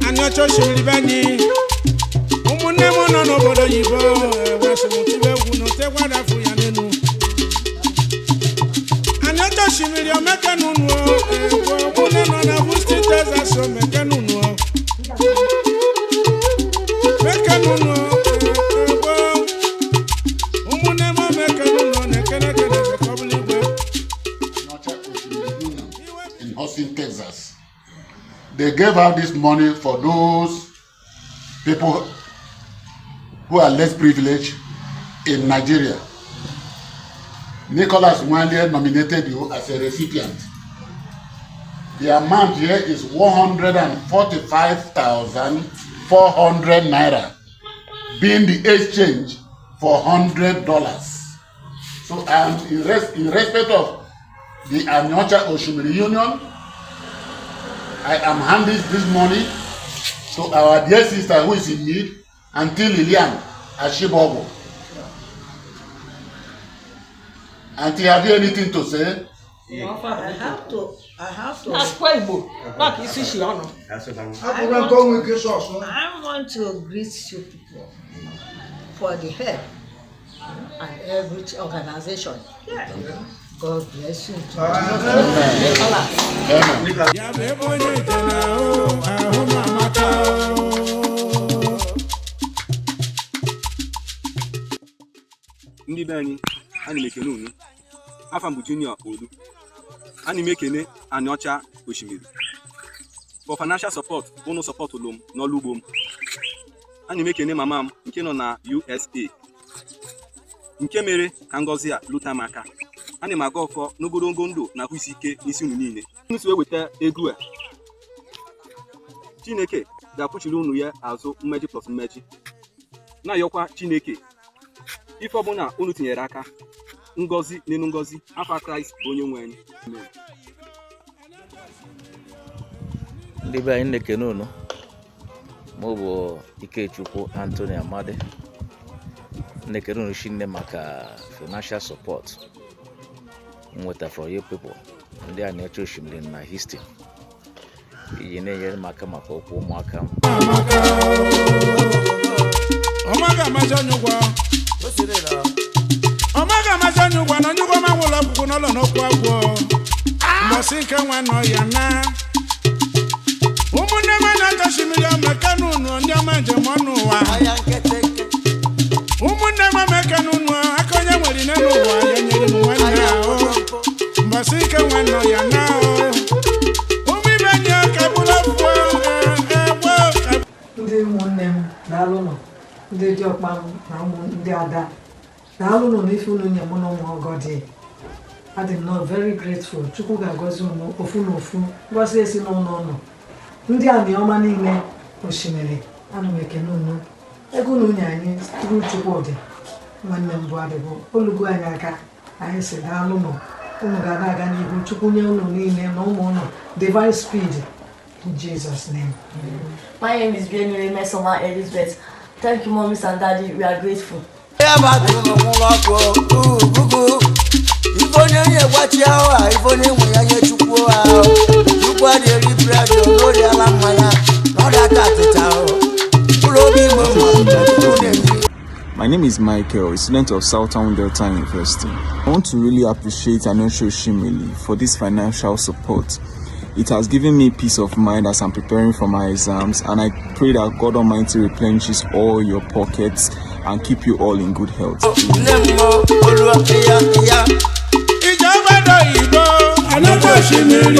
Aniocha-Oshimili bani umunne mo no n'obodo Igbo wasumutibe gwunu tekwada fu ya nenu Aniocha-Oshimili omekenunu umunne no na Houston Texas omekenunu mekenunu umunne mo mekenunu nekenekene zekobligwe in Austin, Texas. They gave out this money for those people who are less privileged in Nigeria. Nicholas Wande nominated you as a recipient. The amount here is 145,400 naira, being the exchange for $100. So, and in respect of the Aniocha-Oshimili Union, I am handing this money to our dear sister who is in need, Auntie Lilian Ashibogo. Auntie, have you anything to say? Yeah. I have to. That's quite Igbo. Back is she honor. I want to greet you people for the help and every organization. Yeah. God bless you. Ndị be anyị ana m ekene unu afa mbụ Junior Odu ana m ekene Aniocha-Oshimili for financial support unu support ụlọ m n'ọlụ ugbo m ana m ekene mama m nke nọ na USA nke mere ka ngọzi a lụta m aka ana m aga ọfọ n'ogologo ndụ na ahụ isi ike n'isi unu niile unu si weta ego a Chineke ga-akwụchiri unu ya azụ mmeji plus mmeji na-ayọkwa Chineke ife ọbụla unu tinyere aka ngọzi n'elu ngọzi afa Kraịst bụ onye nwe anyị. Ndị be anyị na-ekene unu ma ọ bụ Ikechukwu Anthony Amadi na-ekene unu shinne maka financial support nweta for you people ndị Aniocha-Oshimili na Houston iji na-enyere m aka maka okwu ụmụaka m. Omaga mazanyugwa na nyugwa ma wụlọ ọkpụkpụ n'ụlọ n'okwu agwọ mbọsị nke nwa nọ ya na ụmụnne m Aniocha-Oshimili omekenunu ndị ọma njem ọnụ ụwa ụmụnne m omekenunu aka onye nwere ine n'ụwa ya nyere m nwanne ahụ mbọsị nke nwa nọ ya na ụmụ ibe nye ka bụrụ ọfụfụ ndị ụmụnne m daalụ nọ ndị dị Okpanam na ụmụ ndị ada daalụ nọ n'ife unu nye mụ na ụmụ ọgọdị adị m nọ very grateful. Chukwu ga-agọzi unu ofu na ofu ngọzi esi n'ụlọ ụlọ ndị Anioma niile Oshimili ana m ekene unu ego unu nye anyị tụrụ Chukwudị nwanne m bụ adịbụ olugo anyị aka anyị si daalụ nọ unu ga-aga n'ihu Chukwu nye unu niile na ụmụ unu divine speed in Jesus' name. My name is Benue Mesoma Elizabeth. Thank you, mommies and daddy. We are grateful. My name is Michael, a student of Southern Delta University. I want to really appreciate Aniocha-Oshimili for this financial support. It has given me peace of mind as I'm preparing for my exams, and I pray that God Almighty replenishes all your pockets and keep you all in good health. Aniocha-Oshimili